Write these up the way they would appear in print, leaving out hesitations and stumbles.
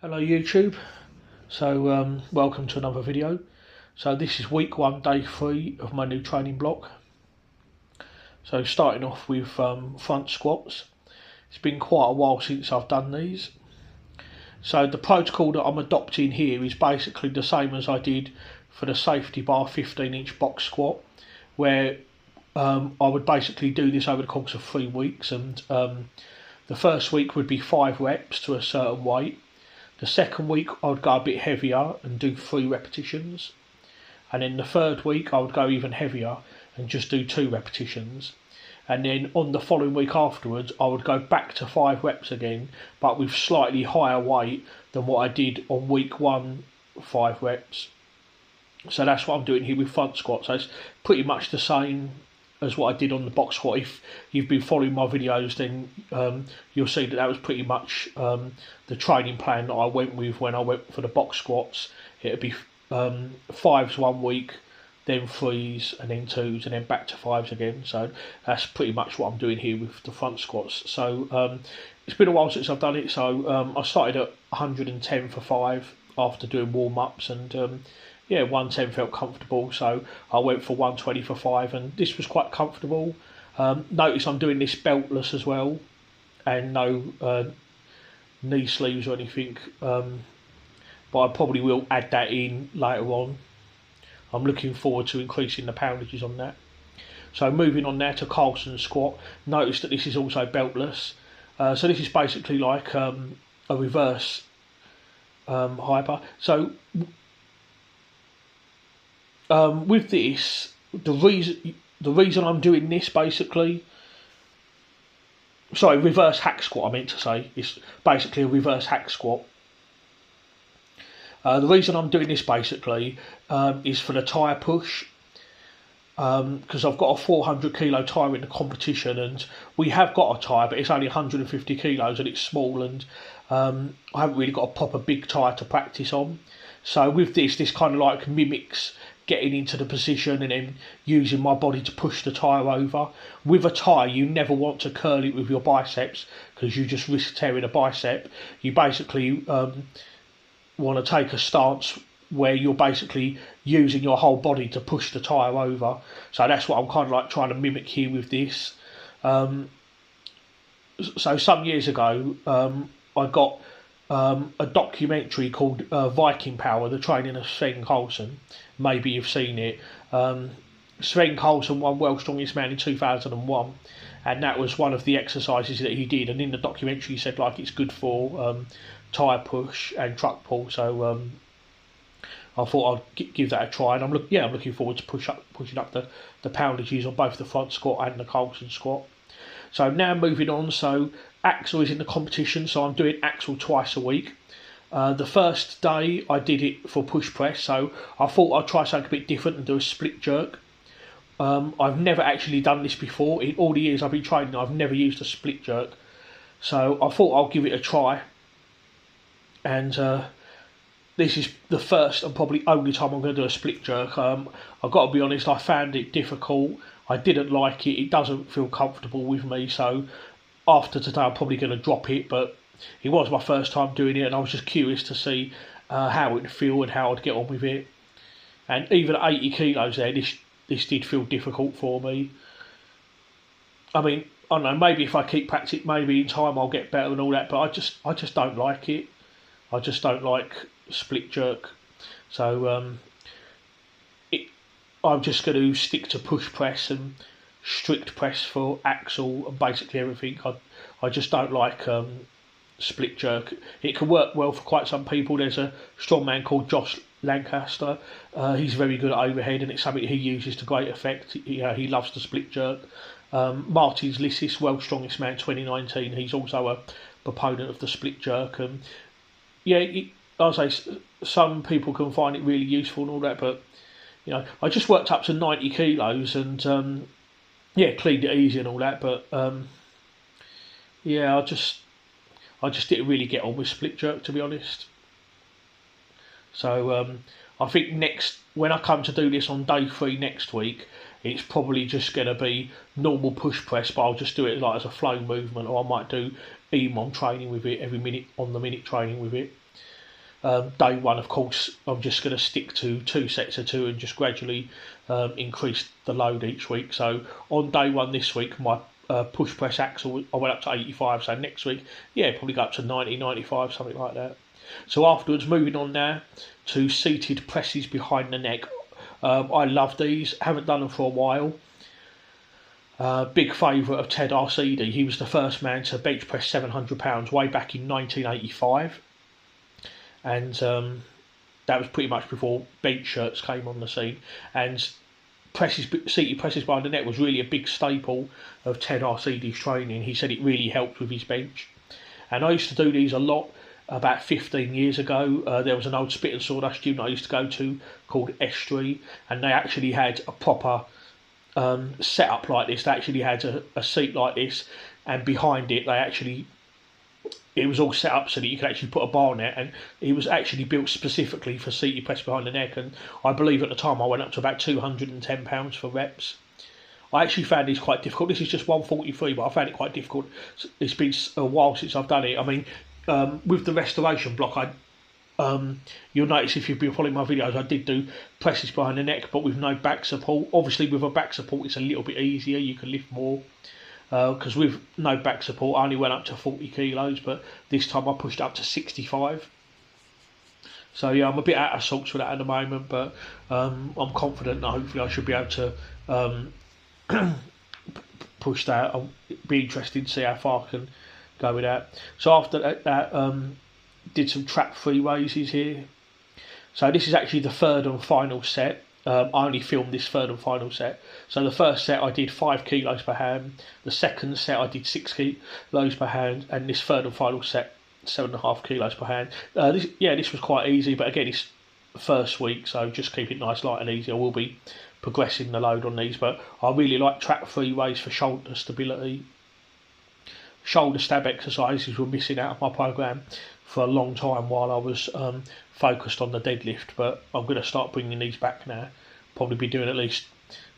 Hello YouTube, welcome to another video. So this is week 1, day 3 of my new training block. So starting off with front squats. It's been quite a while since I've done these. So the protocol that I'm adopting here is basically the same as I did for the safety bar 15-inch box squat, where I would basically do this over the course of 3 weeks, and the first week would be 5 reps to a certain weight. The second week I would go a bit heavier and do 3 repetitions, and then the third week I would go even heavier and just do 2 repetitions, and then on the following week afterwards I would go back to 5 reps again, but with slightly higher weight than what I did on week 1, 5 reps. So that's what I'm doing here with front squat. So it's pretty much the same as what I did on the box squat. If you've been following my videos, then you'll see that was pretty much the training plan that I went with when I went for the box squats. It'd be 5s 1 week, then 3s, and then 2s, and then back to 5s again. So that's pretty much what I'm doing here with the front squats. So it's been a while since I've done it. So I started at 110 for 5 after doing warm-ups, and yeah, 110 felt comfortable, so I went for 120 for 5, and this was quite comfortable. Notice I'm doing this beltless as well, and no knee sleeves or anything, but I probably will add that in later on. I'm looking forward to increasing the poundages on that. So moving on now to Karlsen squat. Notice that this is also beltless. So this is basically like a reverse hyper. So with this, the reason I'm doing this basically, reverse hack squat I meant to say, it's basically a reverse hack squat. The reason I'm doing this basically is for the tyre push, because I've got a 400 kilo tyre in the competition, and we have got a tyre, but it's only 150 kilos and it's small, and I haven't really got a proper big tyre to practice on. So with this kind of like mimics getting into the position and then using my body to push the tyre over. With a tyre, you never want to curl it with your biceps because you just risk tearing a bicep. You basically want to take a stance where you're basically using your whole body to push the tyre over. So that's what I'm kind of like trying to mimic here with this. So some years ago, I got a documentary called Viking Power, the training of Karlsen. Maybe you've seen it. Karlsen won World's Strongest Man in 2001, and that was one of the exercises that he did. And in the documentary, he said like it's good for tyre push and truck pull. So I thought I'd give that a try, and I'm looking forward to pushing up the poundages on both the front squat and the Karlsen squat. So now moving on. So Axel is in the competition, so I'm doing Axel twice a week. The first day I did it for push press, so I thought I'd try something a bit different and do a split jerk. I've never actually done this before. In all the years I've been training, I've never used a split jerk. So I thought I'll give it a try. And this is the first and probably only time I'm going to do a split jerk. I've got to be honest, I found it difficult. I didn't like it. It doesn't feel comfortable with me. So after today, I'm probably going to drop it. But it was my first time doing it, and I was just curious to see how it would feel and how I'd get on with it. And even at 80 kilos there, this did feel difficult for me. I mean, I don't know, maybe if I keep practicing, maybe in time I'll get better and all that, but I just don't like it. I just don't like split jerk. So I'm just going to stick to push press and strict press for Axel and basically everything. I just don't like split jerk. It can work well for quite some people. There's a strongman called Josh Lancaster. He's very good at overhead, and it's something he uses to great effect. He loves the split jerk. Martin Lissis, World's Strongest Man 2019, he's also a proponent of the split jerk. And I'll say some people can find it really useful and all that, but I just worked up to 90 kilos and cleaned it easy and all that, but I just didn't really get on with split jerk, to be honest. So I think when I come to do this on day 3 next week, it's probably just going to be normal push press, but I'll just do it like as a flow movement, or I might do EMOM training with it, every minute on the minute training with it. Day one, of course, I'm just going to stick to 2 sets of 2 and just gradually increase the load each week. So on day one this week, my push press axle, I went up to 85. So next week, yeah, probably go up to 90, 95, something like that. So afterwards, moving on now to seated presses behind the neck. I love these, haven't done them for a while. Big favourite of Ted Arcidi. He was the first man to bench press £700 way back in 1985. And that was pretty much before bench shirts came on the scene. And seated presses behind the neck was really a big staple of Ted Arcidi's training. He said it really helped with his bench. And I used to do these a lot about 15 years ago. There was an old spit and sawdust gym that I used to go to called Estuary, and they actually had a proper setup like this. They actually had a seat like this, and behind it it was all set up so that you could actually put a bar on it, and it was actually built specifically for seated press behind the neck. And I believe at the time I went up to about £210 for reps. I actually found these quite difficult. This is just 143, but I found it quite difficult. It's been a while since I've done it. I mean, with the restoration block, you'll notice if you've been following my videos, I did do presses behind the neck, but with no back support. Obviously, with a back support, it's a little bit easier. You can lift more. Because with no back support, I only went up to 40 kilos, but this time I pushed up to 65. So yeah, I'm a bit out of sorts with that at the moment, but I'm confident that hopefully I should be able to push that. I'll be interested to see how far I can go with that. So after that, did some trap free raises here. So this is actually the third and final set. I only filmed this third and final set. So the first set I did 5 kilos per hand. The second set I did 6 kilos per hand, and this third and final set 7.5 kilos per hand. This was quite easy, but again it's first week, so just keep it nice, light and easy. I will be progressing the load on these, but I really like trap free raise for shoulder stability. Shoulder stab exercises were missing out of my program for a long time while I was focused on the deadlift, but I'm going to start bringing these back now. Probably be doing at least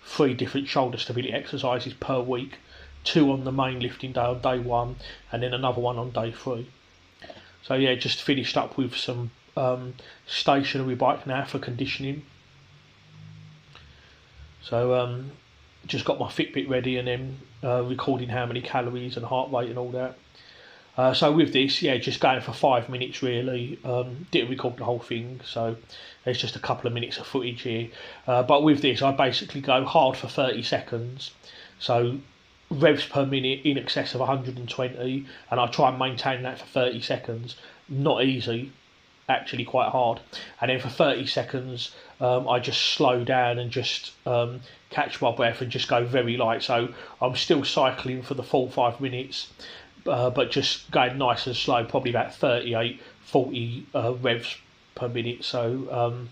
3 different shoulder stability exercises per week, 2 on the main lifting day on day 1, and then another one on day 3. So yeah, just finished up with some stationary bike now for conditioning. So just got my Fitbit ready, and then recording how many calories and heart rate and all that. So with this, yeah, just going for 5 minutes really. Didn't record the whole thing, so there's just a couple of minutes of footage here. But with this, I basically go hard for 30 seconds. So revs per minute in excess of 120, and I try and maintain that for 30 seconds. Not easy, actually quite hard. And then for 30 seconds, I just slow down and just catch my breath and just go very light. So I'm still cycling for the full 5 minutes. But just going nice and slow, probably about 38, 40 revs per minute. So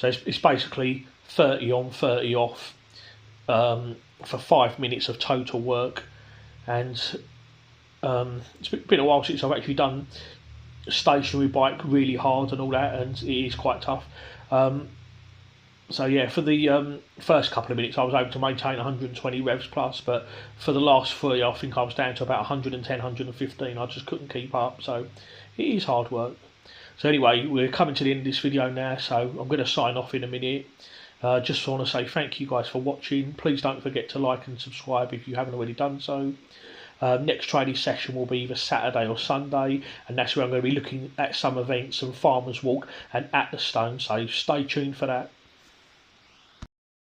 it's basically 30 on, 30 off for 5 minutes of total work. And it's been a while since I've actually done stationary bike really hard and all that, and it is quite tough. So yeah, for the first couple of minutes I was able to maintain 120 revs plus, but for the last 3 I think I was down to about 110, 115. I just couldn't keep up, so it is hard work. So anyway, we're coming to the end of this video now, so I'm going to sign off in a minute. Just want to say thank you guys for watching. Please don't forget to like and subscribe if you haven't already done so. Next training session will be either Saturday or Sunday, and that's where I'm going to be looking at some events and Farmers Walk and At the Stone, so stay tuned for that.